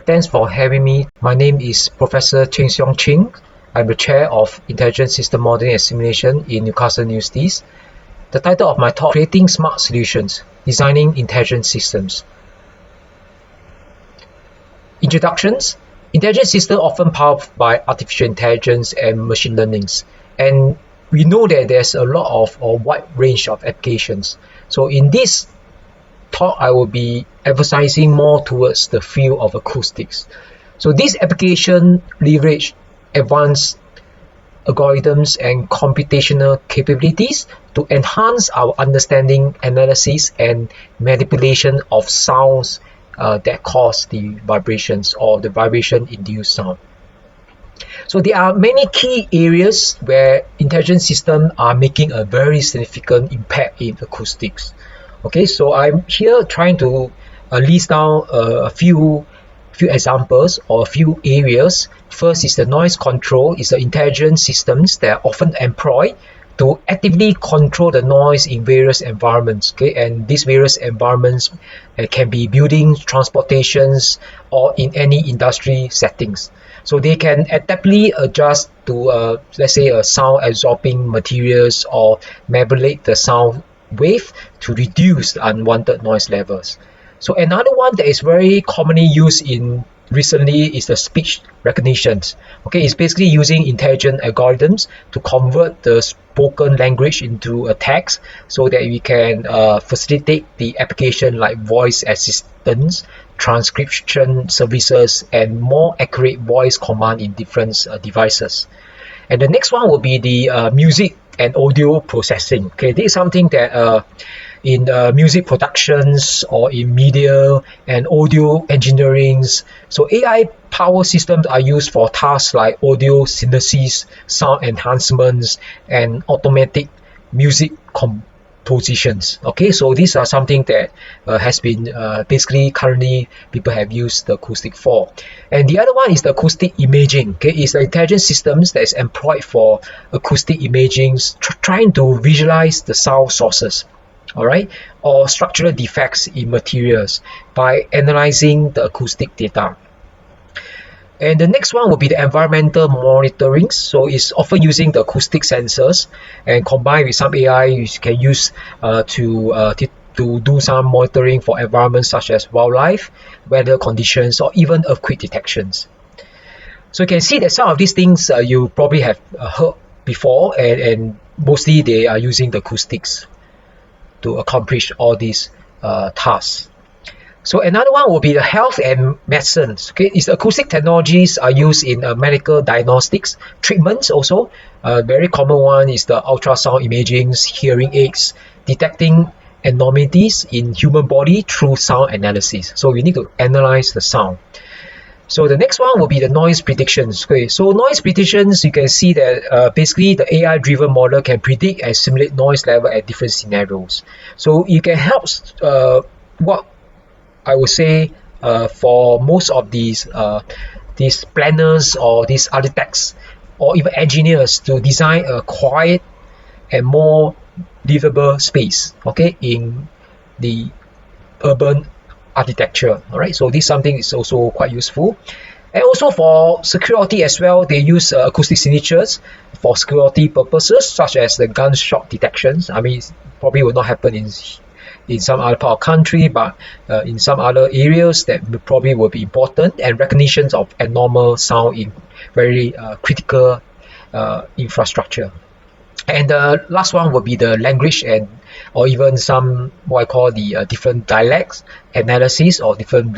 Thanks for having me. My name is Professor Cheng. I'm the Chair of Intelligent System Modeling and Simulation in Newcastle University. The title of my talk, Creating Smart Solutions, Designing Intelligent Systems. Introductions. Intelligent systems often powered by artificial intelligence and machine learnings. And we know that there's a lot of a wide range of applications. So in this talk, I will be emphasizing more towards the field of acoustics. So this application leverage advanced algorithms and computational capabilities to enhance our understanding, analysis, and manipulation of sounds that cause the vibrations or the vibration-induced sound. So there are many key areas where intelligent systems are making a very significant impact in acoustics. Okay, so I'm here trying to list down a few examples or a few areas. First is the noise control. It's the intelligent systems that are often employed to actively control the noise in various environments. Okay, and these various environments can be buildings, transportations, or in any industry settings. So they can adaptively adjust to, let's say, sound absorbing materials or manipulate the sound wave to reduce the unwanted noise levels. So another one that is very commonly used in recently is the speech recognition. Okay, it's basically using intelligent algorithms to convert the spoken language into a text so that we can facilitate the application like voice assistance, transcription services, and more accurate voice command in different devices. And the next one will be the music and audio processing. Okay, this is something that in music productions or in media and audio engineering. So AI power systems are used for tasks like audio synthesis, sound enhancements, and automatic music compositions. Okay, so these are something that has been basically currently people have used the acoustic for. And the other one is the acoustic imaging. Okay, it's the intelligent systems that is employed for acoustic imaging, trying to visualize the sound sources, all right, or structural defects in materials by analyzing the acoustic data. And the next one will be the environmental monitoring. So it's often using the acoustic sensors and combined with some AI you can use to do some monitoring for environments such as wildlife, weather conditions, or even earthquake detections. So you can see that some of these things you probably have heard before, and mostly they are using the acoustics to accomplish all these tasks. So another one will be the health and medicine. Okay, is acoustic technologies are used in medical diagnostics, treatments also. Very common one is the ultrasound imaging, hearing aids, detecting anomalies in human body through sound analysis. So we need to analyze the sound. So the next one will be the noise predictions. Okay, so noise predictions, you can see that basically the AI-driven model can predict and simulate noise level at different scenarios. So you can help what I would say for most of these planners or these architects or even engineers to design a quiet and more livable space, okay, in the urban architecture. All right, so this something is also quite useful. And also for security as well, they use acoustic signatures for security purposes, such as the gunshot detections. I mean, it probably will not happen in some other part of the country, but in some other areas that probably will be important, and recognitions of abnormal sound in very critical infrastructure. And the last one will be the language and or even some what I call the different dialects analysis or different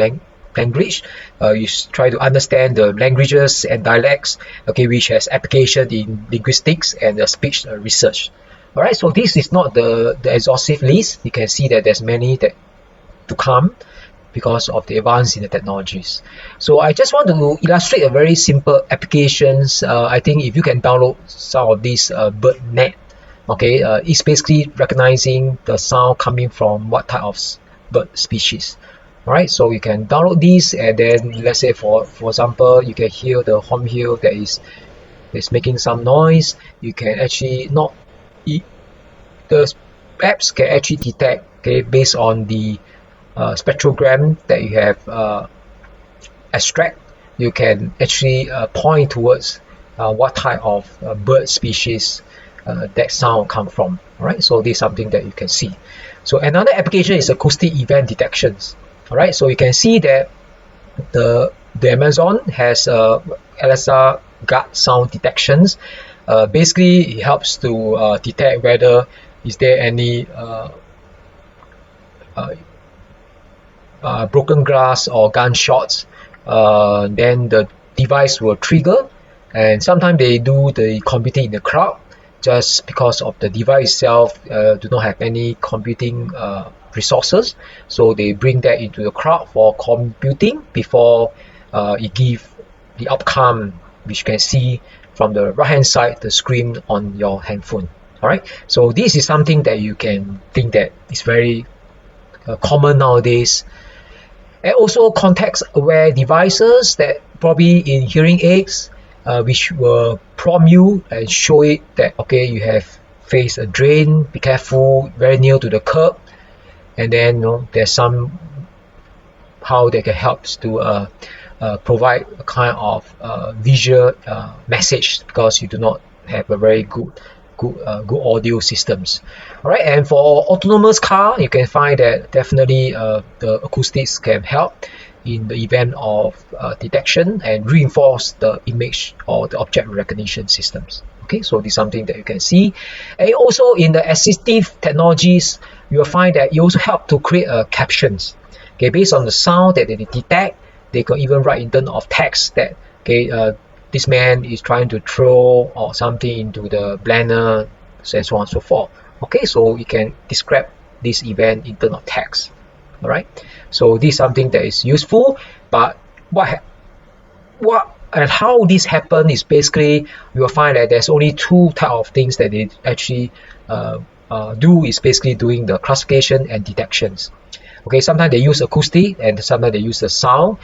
language. You try to understand the languages and dialects, okay, which has application in linguistics and speech research. All right, so this is not the exhaustive list. You can see that there's many that to come because of the advance in the technologies. So I just want to illustrate a very simple applications. I think if you can download some of these BirdNet, okay, it's basically recognizing the sound coming from what type of bird species. All right, so you can download these, and then let's say for example, you can hear the hornbill that is making some noise. You can actually the apps can actually detect, okay, based on the spectrogram that you have abstract, you can actually point towards what type of bird species that sound come from. All right, so this is something that you can see. So another application is acoustic event detections. All right, so you can see that the Amazon has LSR guard sound detections. Basically, it helps to detect whether is there any broken glass or gunshots. Then the device will trigger, and sometimes they do the computing in the crowd just because of the device itself do not have any computing resources, so they bring that into the crowd for computing before it give the outcome, which you can see from the right hand side the screen on your handphone. All right, so this is something that you can think that is very common nowadays. And also context aware devices that probably in hearing aids, which will prompt you and show it that okay, you have faced a drain, be careful, very near to the curb, and then there's some how they can help to provide a kind of visual message because you do not have a very good audio systems. All right, and for autonomous car, you can find that definitely the acoustics can help in the event of detection and reinforce the image or the object recognition systems. Okay, so this is something that you can see. And also in the assistive technologies, you will find that it also help to create captions. Okay, based on the sound that they detect, they can even write in terms of text that okay, this man is trying to throw or something into the blender, and so on and so forth. Okay, so you can describe this event in terms of text. All right, so this is something that is useful. But what and how this happen is basically you will find that there's only two type of things that they actually do is basically doing the classification and detections. Okay, sometimes they use acoustic and sometimes they use the sound.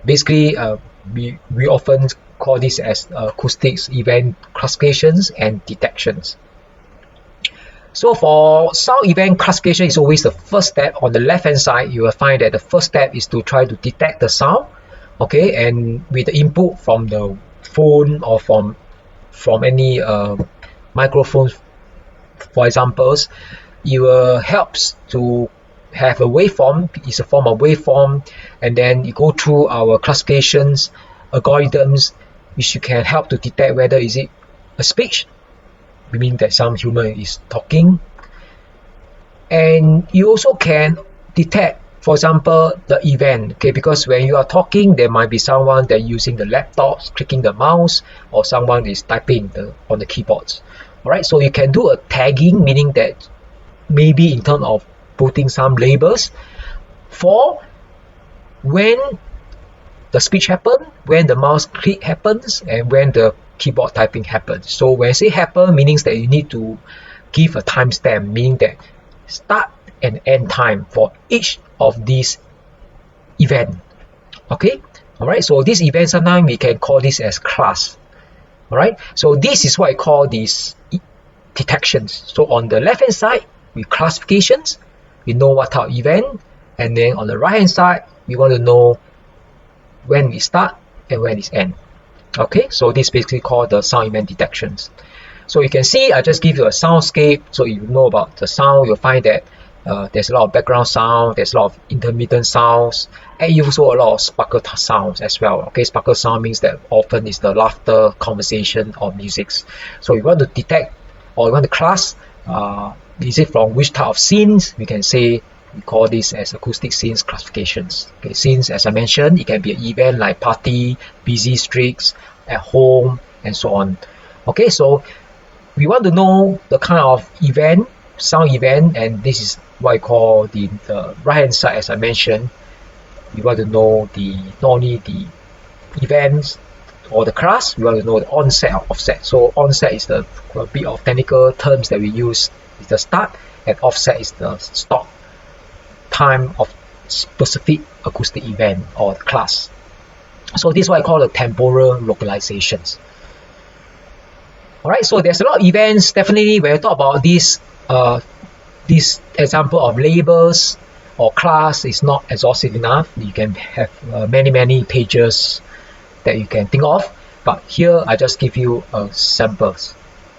Basically, we often call this as acoustics event classifications and detections. So for sound event classification is always the first step. On the left hand side, you will find that the first step is to try to detect the sound. Okay, and with the input from the phone or from any microphones, for examples, it will helps to have a waveform. It's a form of waveform, and then you go through our classifications algorithms, which you can help to detect whether is it a speech, meaning that some human is talking, and you also can detect, for example, the event. Okay, because when you are talking, there might be someone that using the laptops, clicking the mouse, or someone is typing on the keyboards. All right, so you can do a tagging, meaning that maybe in terms of putting some labels for when the speech happens, when the mouse click happens, and when the keyboard typing happens. So when I say happen, meaning that you need to give a timestamp, meaning that start and end time for each of these event. Okay, all right. So this event sometimes we can call this as class. All right. So this is what I call these detections. So on the left hand side, we classifications. We know what type of event, and then on the right hand side, we want to know when we start and when it end. Okay, so this is basically called the sound event detections. So you can see I just give you a soundscape, so if you know about the sound, you'll find that there's a lot of background sound, there's a lot of intermittent sounds, and also a lot of sparkle sounds as well. Okay, sparkle sound means that often is the laughter, conversation, or music. So you want to detect or you want to class, is it from which type of scenes? We can say we call this as acoustic scenes classifications. Okay, scenes, as I mentioned, it can be an event like party, busy streets, at home, and so on. Okay, so we want to know the kind of event, sound event, and this is what I call the right hand side. As I mentioned, we want to know not only the events or the class, we want to know the onset or offset. So onset is a bit of technical terms that we use. It's the start, and offset is the stop time of specific acoustic event or class. So this is what I call the temporal localizations. Alright, so there's a lot of events. Definitely when I talk about this example of labels, or class is not exhaustive enough. You can have many pages that you can think of, but here I just give you samples.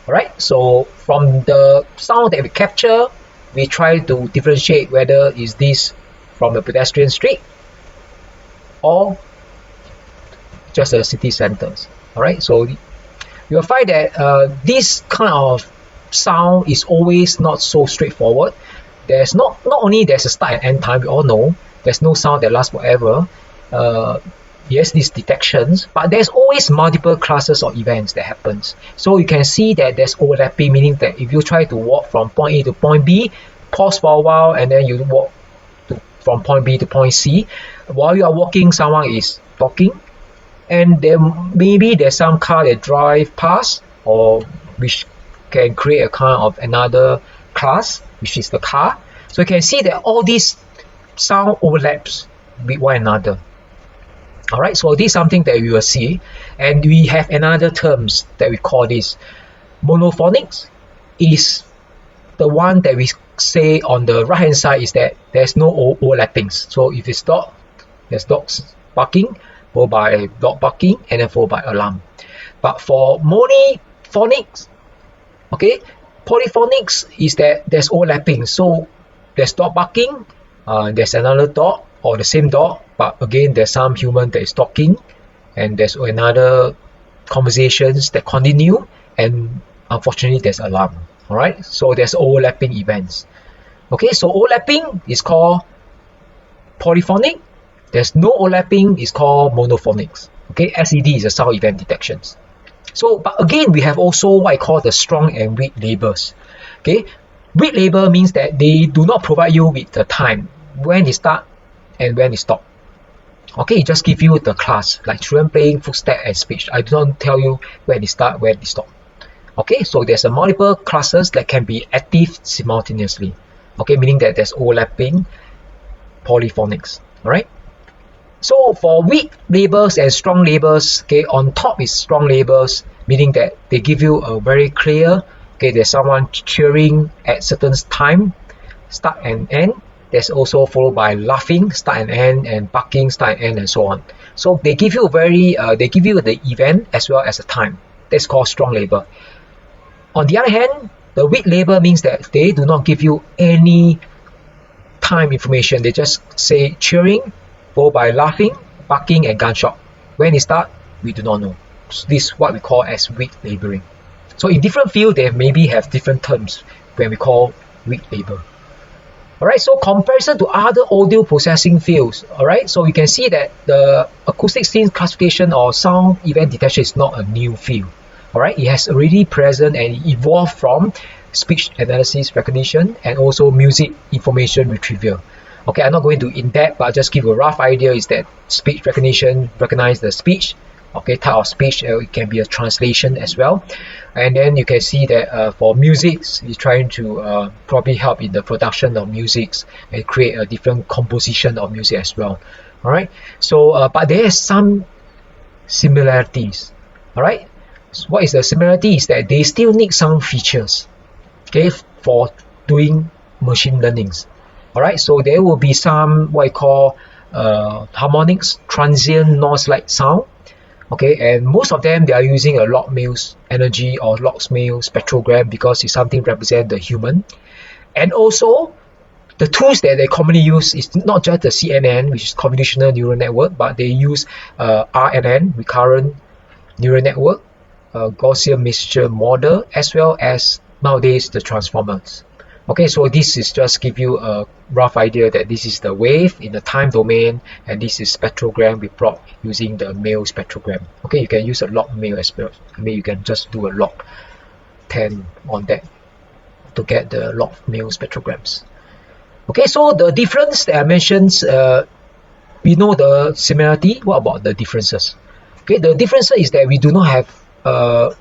Alright, so from the sound that we capture, we try to differentiate whether is this from a pedestrian street or just a city centers. Alright, so you'll find that this kind of sound is always not so straightforward. There's not only there's a start and end time, we all know there's no sound that lasts forever. Yes, these detections, but there's always multiple classes or events that happens. So you can see that there's overlapping, meaning that if you try to walk from point A to point B, pause for a while, and then you walk from point B to point C. While you are walking, someone is talking, and then maybe there's some car that drive past, or which can create a kind of another class, which is the car. So you can see that all these sound overlaps with one another. Alright, so this is something that we will see, and we have another terms that we call this. Monophonics is the one that we say on the right hand side is that there's no overlappings. So if it's dog, there's dogs barking, followed by dog barking, and then followed by alarm. But for monophonics, okay, polyphonics is that there's overlapping. So there's dog barking, there's another dog, or the same dog, but again there's some human that is talking, and there's another conversations that continue, and unfortunately there's alarm. Alright, so there's overlapping events. Okay, so overlapping is called polyphonic. There's no overlapping is called monophonics. Okay, SED is a sound event detections. So, but again, we have also what I call the strong and weak labels. Okay, weak label means that they do not provide you with the time when they start and when they stop. Okay, it just give you the class, like children playing, footstep, and speech. I do not tell you when they start, when they stop. Okay, so there's a multiple classes that can be active simultaneously. Okay, meaning that there's overlapping polyphonics. Alright. So for weak labels and strong labels, okay, on top is strong labels, meaning that they give you a very clear, okay, there's someone cheering at certain time, start and end. There's also followed by laughing, start and end, and barking, start and end, and so on. So they give you they give you the event as well as the time. That's called strong label. On the other hand, the weak label means that they do not give you any time information. They just say cheering, followed by laughing, barking, and gunshot. When it start, we do not know. So this is what we call as weak labeling. So in different fields, they maybe have different terms when we call weak label. Alright, so comparison to other audio processing fields, alright, so you can see that the acoustic scene classification or sound event detection is not a new field. Alright, it has already present and evolved from speech analysis recognition and also music information retrieval. Okay, I'm not going to in depth, but I'll just give you a rough idea is that speech recognition recognize the speech, okay, type of speech, it can be a translation as well. And then you can see that for music, it's trying to probably help in the production of music and create a different composition of music as well. Alright, so but there are some similarities. Alright, so what is the similarity is that they still need some features, okay, for doing machine learnings. Alright, so there will be some what I call harmonics, transient noise-like sound. Okay, and most of them they are using a log-Mills energy or log-Mills spectrogram because it's something represent the human. And also the tools that they commonly use is not just the CNN, which is convolutional neural network, but they use RNN, recurrent neural network, Gaussian mixture model, as well as nowadays the transformers. Okay, so this is just give you a rough idea that this is the wave in the time domain, and this is spectrogram we plot using the Mills spectrogram. Okay, you can use a log Mills as well. I mean, you can just do a log 10 on that to get the log Mills spectrograms. Okay, so the difference that I mentioned, we know the similarity. What about the differences? Okay, the difference is that we do not have a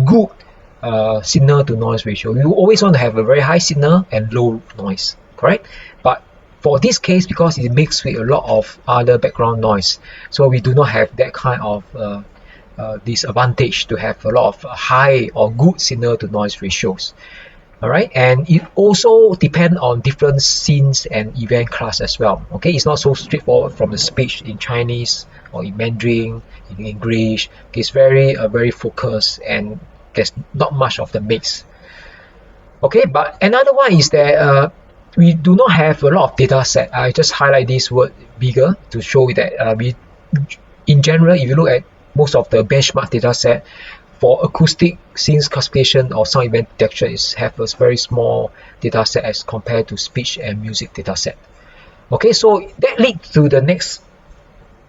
good signal to noise ratio. You always want to have a very high signal and low noise, correct? But for this case, because it mixed with a lot of other background noise, so we do not have that kind of disadvantage to have a lot of high or good signal to noise ratios. All right, and it also depends on different scenes and event class as well. Okay, it's not so straightforward from the speech in Chinese or in Mandarin, in English. Okay, it's very focused, and there's not much of the mix. Okay, but another one is that we do not have a lot of data set. I just highlight this word bigger to show that we, in general, if you look at most of the benchmark data set for acoustic scenes classification or sound event detection, is have a very small data set as compared to speech and music data set. Okay, so that leads to the next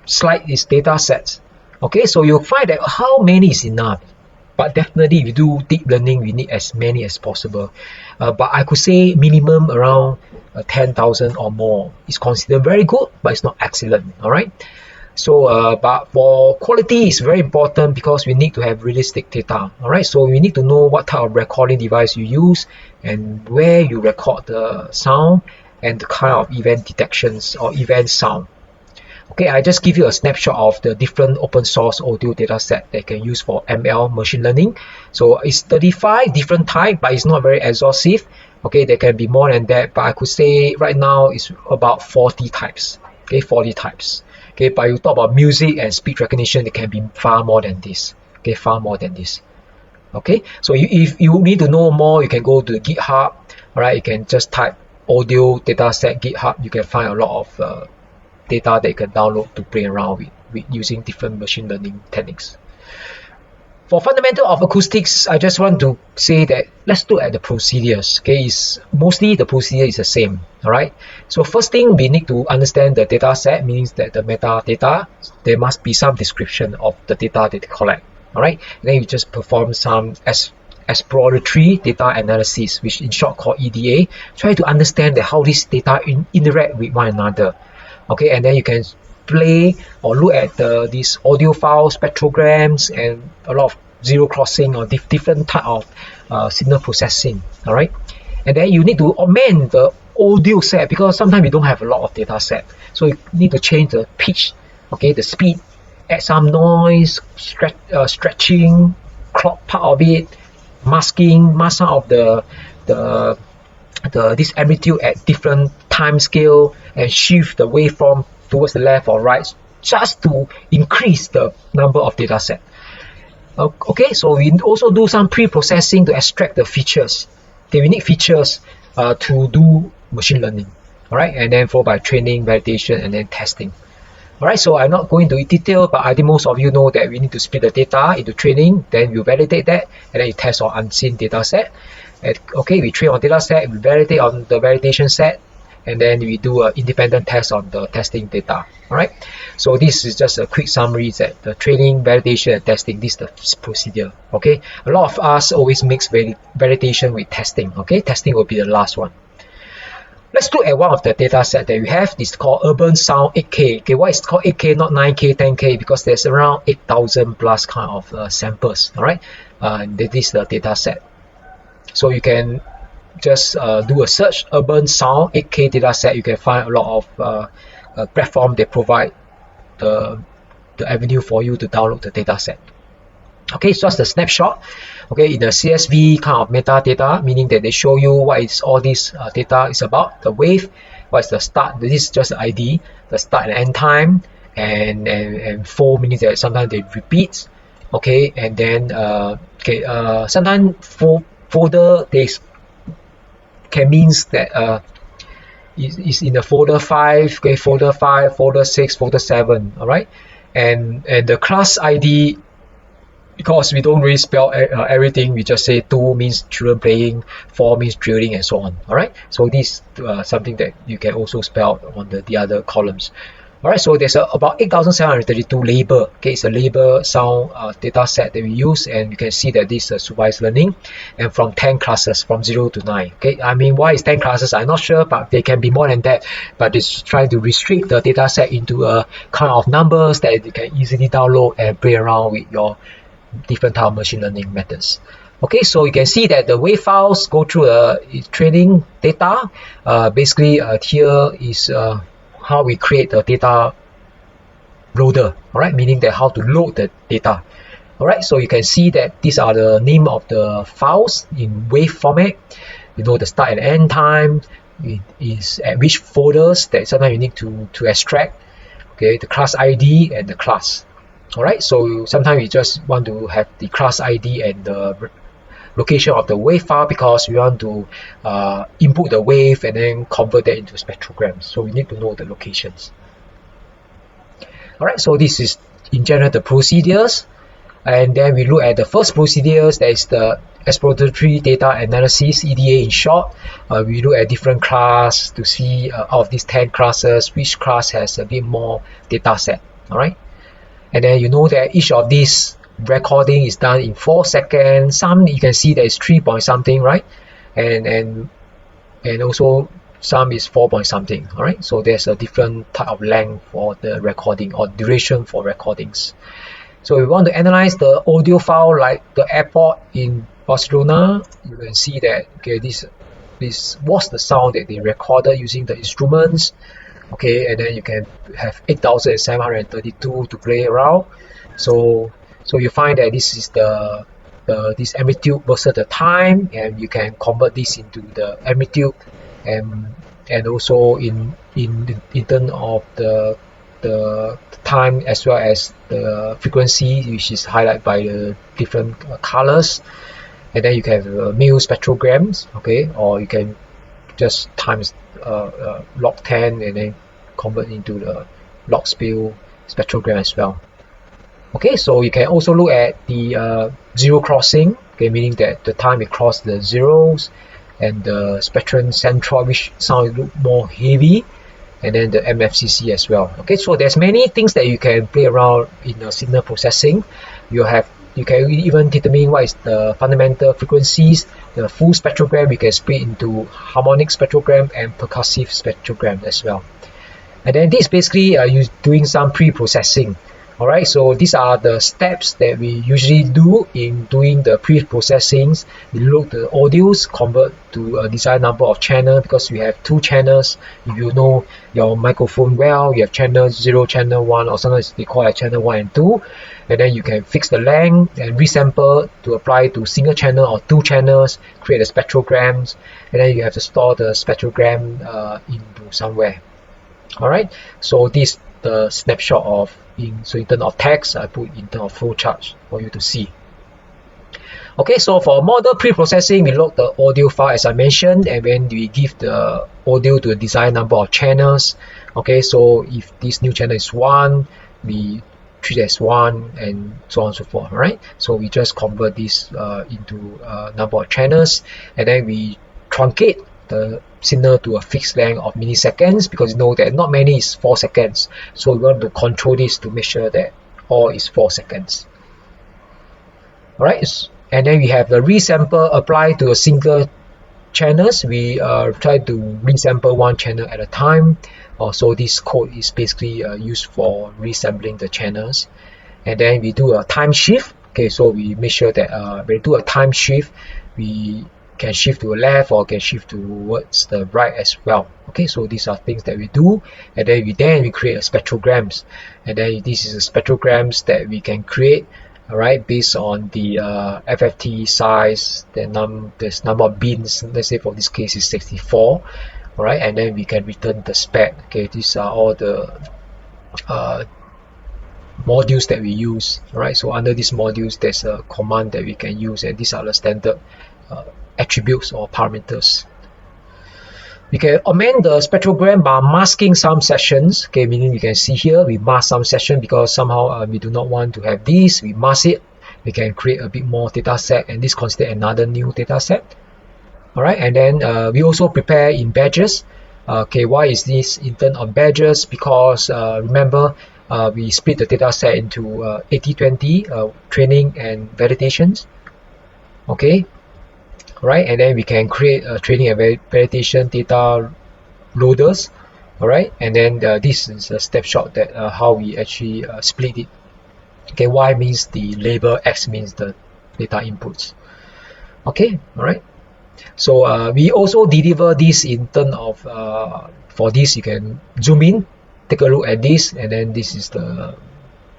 slide is data sets. Okay, so you'll find that how many is enough. But definitely, if you do deep learning, we need as many as possible. But I could say minimum around 10,000 or more is considered very good, but it's not excellent. All right. So, but for quality, it's very important because we need to have realistic data. All right. So we need to know what type of recording device you use and where you record the sound and the kind of event detections or event sound. Okay, I just give you a snapshot of the different open source audio data set that you can use for ML machine learning. So it's 35 different types, but it's not very exhaustive. Okay, there can be more than that, but I could say right now it's about 40 types. Okay, 40 types. Okay, but you talk about music and speech recognition, it can be far more than this. Okay, far more than this. Okay, so if you need to know more, you can go to GitHub. All right, you can just type audio data set GitHub. You can find a lot of data that you can download to play around with using different machine learning techniques. For fundamental of acoustics, I just want to say that let's look at the procedures. Okay, mostly the procedure is the same. All right. So first thing, we need to understand the data set, means that the metadata, there must be some description of the data that they collect. All right. And then you just perform some exploratory data analysis, which in short called EDA. Try to understand how this data interact with one another. Okay, and then you can play or look at these audio file spectrograms and a lot of zero crossing or different type of signal processing. All right, and then you need to augment the audio set because sometimes we don't have a lot of data set, so you need to change the pitch, okay, the speed, add some noise, stretching, crop part of it, mask some of this amplitude at different time scale and shift the waveform towards the left or right just to increase the number of data set. Okay, so we also do some pre-processing to extract the features. Okay, we need features to do machine learning. All right, and then followed by training, validation, and then testing. All right, so I'm not going into detail, but I think most of you know that we need to split the data into training, then you validate that, and then you test on unseen data set. And, okay, we train on data set, we validate on the validation set, and then we do an independent test on the testing data. All right, so this is just a quick summary that the training, validation, and testing, this is the procedure. Okay, a lot of us always mix validation with testing. Okay, testing will be the last one. Let's look at one of the data set that we have. This is called urban sound 8K. Okay, why is it called 8K, not 9K, 10K? Because there's around 8,000 plus kind of samples. All right, this is the data set. So you can just do a search, urban sound 8K data set. You can find a lot of platform that provide the avenue for you to download the data set. Okay, so just a snapshot. Okay, in the CSV kind of metadata, meaning that they show you what is all this data is about, the wave, what is the start, this is just the ID, the start and end time, and 4 meaning that sometimes they repeat. Okay, and then sometimes folder they can means that is in the folder 5, okay, folder 5, folder 6, folder 7, all right, and the class ID, because we don't really spell everything, we just say 2 means children playing, 4 means drilling, and so on. All right, so this is something that you can also spell on the other columns. All right, so there's about 8,732 label. Okay, it's a label sound data set that we use, and you can see that this is supervised learning, and from 10 classes, from 0 to 9. Okay, I mean, why is 10 classes? I'm not sure, but they can be more than that. But it's trying to restrict the data set into a kind of numbers that you can easily download and play around with your different type of machine learning methods. Okay, so you can see that the wave files go through training data. Basically, here is how we create a data loader. All right, meaning that how to load the data. Alright, so you can see that these are the name of the files in wave format. You know the start and end time, it is at which folders that sometimes you need to extract. Okay, the class ID and the class. Alright, so sometimes we just want to have the class ID and the location of the wave file because we want to input the wave and then convert that into spectrograms. So we need to know the locations. Alright, so this is in general the procedures. And then we look at the first procedures, that is the exploratory data analysis, EDA in short. We look at different class to see out of these 10 classes, which class has a bit more data set. Alright, and then you know that each of these recording is done in 4 seconds. Some you can see that is 3 point something, right? And also some is 4 point something. Alright, so there's a different type of length for the recording or duration for recordings. So we want to analyze the audio file like the airport in Barcelona. You can see that okay, this was the sound that they recorded using the instruments. Okay, and then you can have 8,732 to play around. So you find that this is this amplitude versus the time, and you can convert this into the amplitude and also in terms of the time as well as the frequency, which is highlighted by the different colors. And then you can have mu spectrograms, okay, or you can just times log 10 and then convert into the log scale spectrogram as well. Okay, so you can also look at the zero crossing, okay, meaning that the time it crossed the zeros, and the spectrum centroid, which sound look more heavy, and then the MFCC as well. Okay, so there's many things that you can play around in the signal processing. You can even determine what is the fundamental frequencies. The full spectrogram you can split into harmonic spectrogram and percussive spectrogram as well. And then this basically you doing some pre-processing. Alright, so these are the steps that we usually do in doing the pre-processings. We look the audios, convert to a desired number of channels because we have 2 channels. If you know your microphone well, you have channel 0, channel 1, or sometimes they call it channel 1 and 2. And then you can fix the length and resample to apply to single channel or 2 channels, create the spectrograms, and then you have to store the spectrogram into somewhere. Alright, so this the snapshot of in terms of text, I put in terms of flowchart for you to see. Okay, so for model pre-processing, we load the audio file as I mentioned, and then we give the audio to a desired number of channels. Okay, so if this new channel is 1, we treat it as 1, and so on and so forth. Right? So we just convert this into a number of channels, and then we truncate the signal to a fixed length of milliseconds, because you know that not many is 4 seconds, so we want to control this to make sure that all is 4 seconds. Alright, and then we have the resample applied to a single channels. We try to resample 1 channel at a time. So this code is basically used for resampling the channels. And then we do a time shift. Okay, so we make sure that when we do a time shift, we can shift to the left or can shift towards the right as well. Okay, so these are things that we do, and then we create a spectrograms, and then this is a spectrograms that we can create, all right, based on the FFT size, there's number of bins. Let's say for this case is 64, all right, and then we can return the spec. Okay, these are all the modules that we use. All right, so under these modules there's a command that we can use, and these are the standard attributes or parameters. We can amend the spectrogram by masking some sessions. Okay, meaning you can see here we mask some session because somehow we do not want to have this. We mask it. We can create a bit more data set, and this consider another new data set. Alright, and then we also prepare in batches. Okay, why is this in terms of batches? Because remember we split the data set into 80-20 training and validations. Okay, alright, and then we can create training and validation data loaders. Alright, and then this is a snapshot that how we actually split it. Okay, Y means the label, X means the data inputs. Okay, alright. So we also deliver this in terms of for this you can zoom in, take a look at this, and then this is the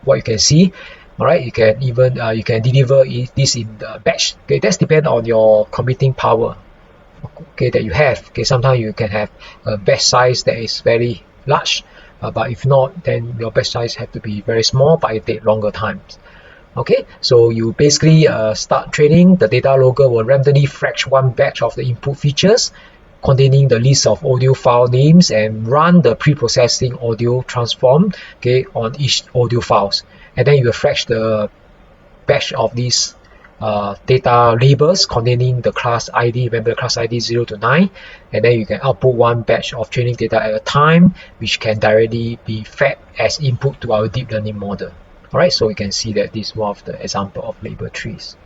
what you can see. All right, you can even you can deliver this in the batch. Okay, that's depend on your computing power. Okay, that you have. Okay, sometimes you can have a batch size that is very large, but if not, then your batch size have to be very small, but it take longer times. Okay, so you basically start training. The data logger will randomly fetch one batch of the input features containing the list of audio file names and run the pre-processing audio transform, okay, on each audio files. And then you will fetch the batch of these data labels containing the class ID, remember the class ID 0 to 9, and then you can output one batch of training data at a time, which can directly be fed as input to our deep learning model. Alright, so you can see that this is one of the example of label trees.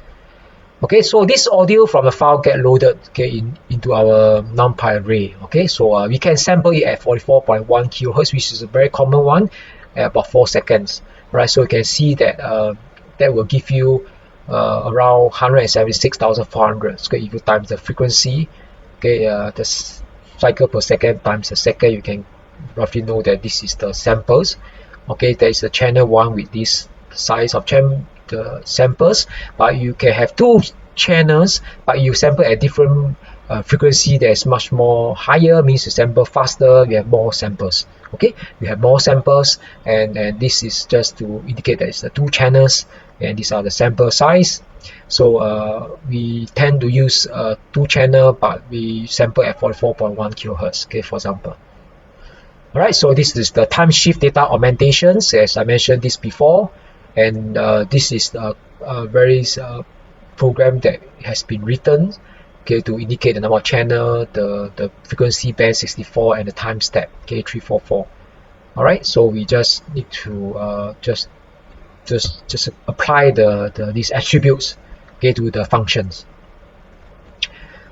Okay, so this audio from the file get loaded, okay, into our NumPy array. Okay, so we can sample it at 44.1 kHz, which is a very common one, at about 4 seconds. Right, so you can see that that will give you around 176,400. Okay, if you times the frequency, okay, the cycle per second times the second, you can roughly know that this is the samples. Okay, there is a channel 1 with this size of the samples, but you can have two channels, but you sample at different frequency that is much more higher, means you sample faster, you have more samples. Okay, you have more samples, and this is just to indicate that it's the two channels, and these are the sample size. So we tend to use two channel, but we sample at 44.1 kHz, okay, for example. Alright, so this is the time shift data augmentations, as I mentioned this before, and this is a very program that has been written, okay, to indicate the number of channel, the frequency band 64, and the time step, okay, 344. Alright, so we just need to just apply these attributes, okay, to the functions.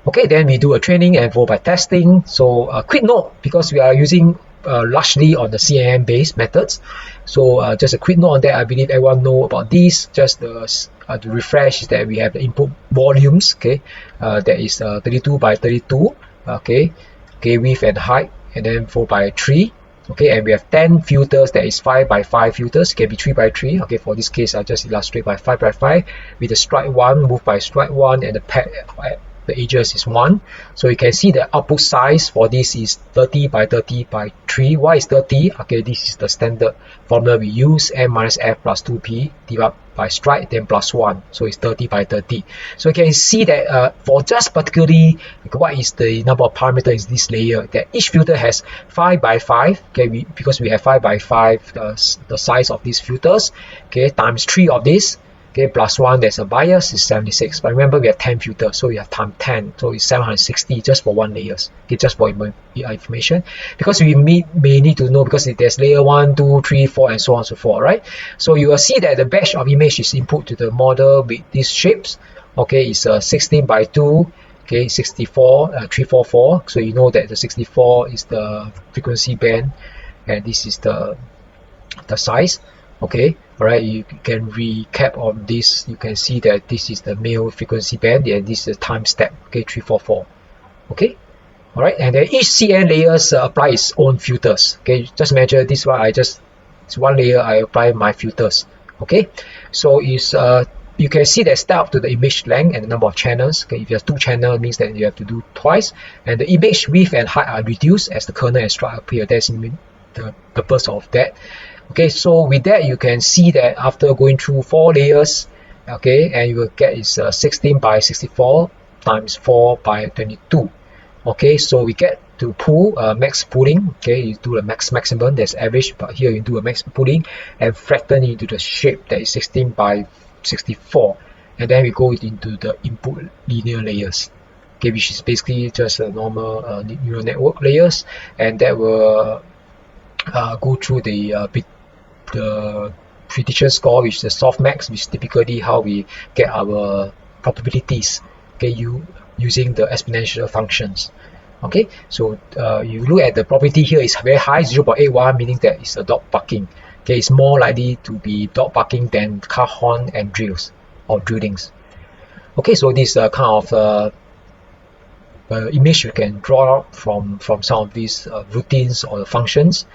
Okay, then we do a training and followed by testing. So a quick note, because we are using largely on the CNN based methods, so just a quick note on that. I believe everyone know about this. Just to refresh, is that we have the input volumes, okay, that is 32 by 32, okay, width and height, and then 4 by 3, okay, and we have 10 filters, that is 5 by 5 filters, can be 3 by 3, okay. For this case, I just illustrate by 5 by 5 with the strike 1, move by strike 1, and the pad the edges is 1. So you can see the output size for this is 30 by 30 by 3. Why is 30? Okay, this is the standard formula we use, n minus f plus 2p divided by strike, then plus 1. So it's 30 by 30. So you can see that for just particularly what is the number of parameters in this layer, that each filter has 5 by 5, okay, because we have 5 by 5 the size of these filters, okay, times 3 of this, okay, plus 1, there's a bias, is 76. But remember, we have 10 filters, so we have times 10, so it's 760 just for one layers, okay, just for information, because we may need to know, because there's layer 1, 2, 3, 4, and so on and so forth, right? So you will see that the batch of image is input to the model with these shapes, okay, it's 16 by 2, okay, 64, 344, so you know that the 64 is the frequency band, and this is the size. Okay, alright, you can recap on this. You can see that this is the male frequency band, and this is the time step, okay, 344. Okay, alright, and then each CN layers apply its own filters. Okay, just measure this one. It's one layer, I apply my filters. Okay, so is you can see that step up to the image length and the number of channels. Okay, if you have 2 channels, it means that you have to do twice, and the image width and height are reduced as the kernel and struct appear. That's the purpose of that. Okay, so with that, you can see that after going through 4 layers, okay, and you will get is 16 by 64 times 4 by 22. Okay, so we get to pull max pulling. Okay, you do the maximum, that's average, but here you do a max pulling and flatten into the shape that is 16 by 64, and then we go into the input linear layers, okay, which is basically just a normal neural network layers, and that will go through the prediction score, which is the softmax, which is typically how we get our probabilities, okay, using the exponential functions. Okay, so you look at the probability here is very high, 0.81, meaning that it's a dog barking. Okay, it's more likely to be dog barking than car horn and drills or drillings. Okay, so this kind of image you can draw from some of these routines or the functions.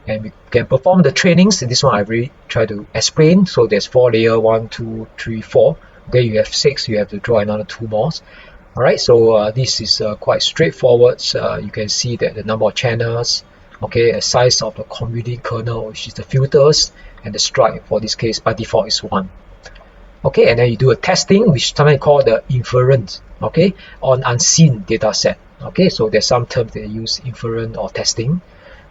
and we can perform the trainings. This one I really try to explain. So there's 4 layer, 1, 2, 3, 4. Okay, you have 6, you have to draw another 2 more. Alright, so this is quite straightforward. You can see that the number of channels, okay, the size of the computing kernel, which is the filters, and the strike for this case by default is 1. Okay, and then you do a testing, which sometimes called the inference, okay, on unseen data set. Okay, so there's some terms they use inference or testing.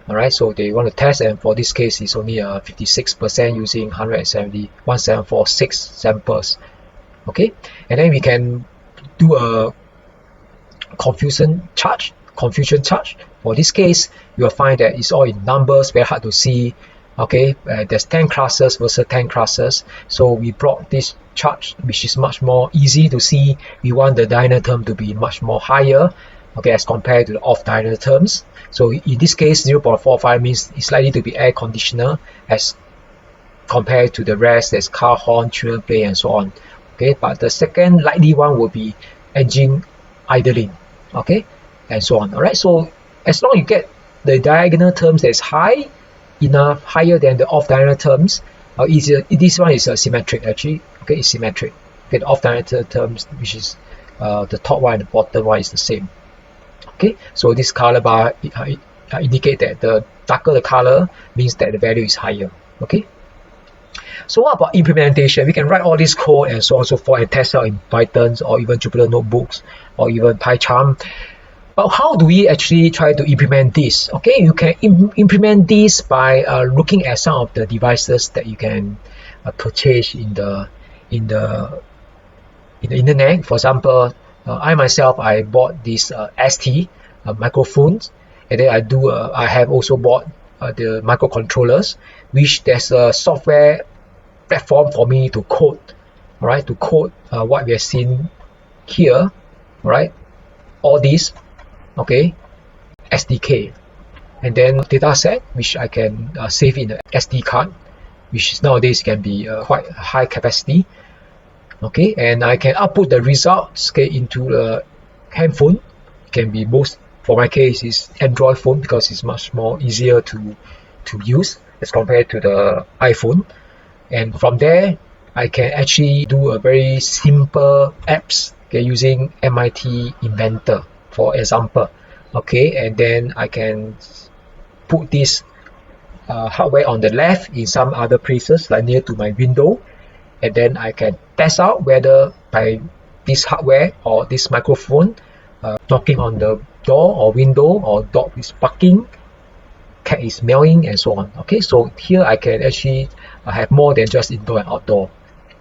Alright, so they want to test, and for this case it's only 56% using 1746 samples. Okay, and then we can do a confusion charge. For this case, you will find that it's all in numbers, very hard to see. Okay, there's 10 classes versus 10 classes, so we brought this charge, which is much more easy to see. We want the diagonal term to be much more higher, okay, as compared to the off diagonal terms. So in this case, 0.45 means it's likely to be air conditioner as compared to the rest, there's car horn, children play, and so on. Okay, but the second likely one will be engine idling, okay, and so on. Alright, so as long as you get the diagonal terms that's high enough, higher than the off diagonal terms, this one is symmetric actually. Okay, it's symmetric. Okay, the off diagonal terms, which is the top one and the bottom one, is the same. Okay, so this color bar indicate that the darker the color means that the value is higher. Okay. So what about implementation? We can write all this code and so on and so forth and test out in Python or even Jupyter Notebooks or even PyCharm. But how do we actually try to implement this? Okay, you can implement this by looking at some of the devices that you can purchase in the internet. For example, I myself bought this ST microphones, and then I have also bought the microcontrollers, which there's a software platform for me to code, alright, to code what we have seen here, right? All these, okay, SDK, and then dataset, which I can save in the SD card, which nowadays can be quite high capacity. Okay, and I can output the results, okay, into the handphone. It can be most, for my case, is Android phone because it's much more easier to use as compared to the iPhone. And from there, I can actually do a very simple apps, okay, using MIT Inventor, for example. Okay, and then I can put this hardware on the left in some other places, like near to my window, and then I can test out whether by this hardware or this microphone knocking on the door or window, or dog is barking, cat is meowing, and so on. Okay, so here I can actually have more than just indoor and outdoor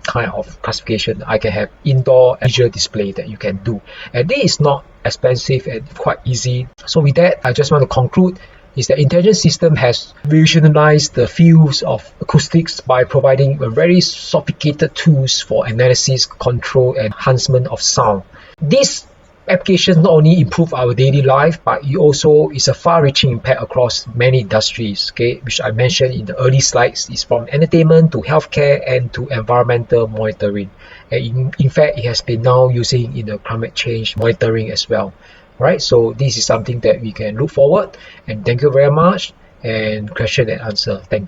kind of classification. I can have indoor visual display that you can do, and this is not expensive and quite easy. So with that, I just want to conclude is that intelligent system has revolutionized the fields of acoustics by providing a very sophisticated tools for analysis, control, and enhancement of sound. This applications not only improve our daily life, but it also is a far-reaching impact across many industries, okay, which I mentioned in the early slides. Is from entertainment to healthcare and to environmental monitoring. And in fact, it has been now using in the climate change monitoring as well. Right, so this is something that we can look forward. And thank you very much. And question and answer. Thank you.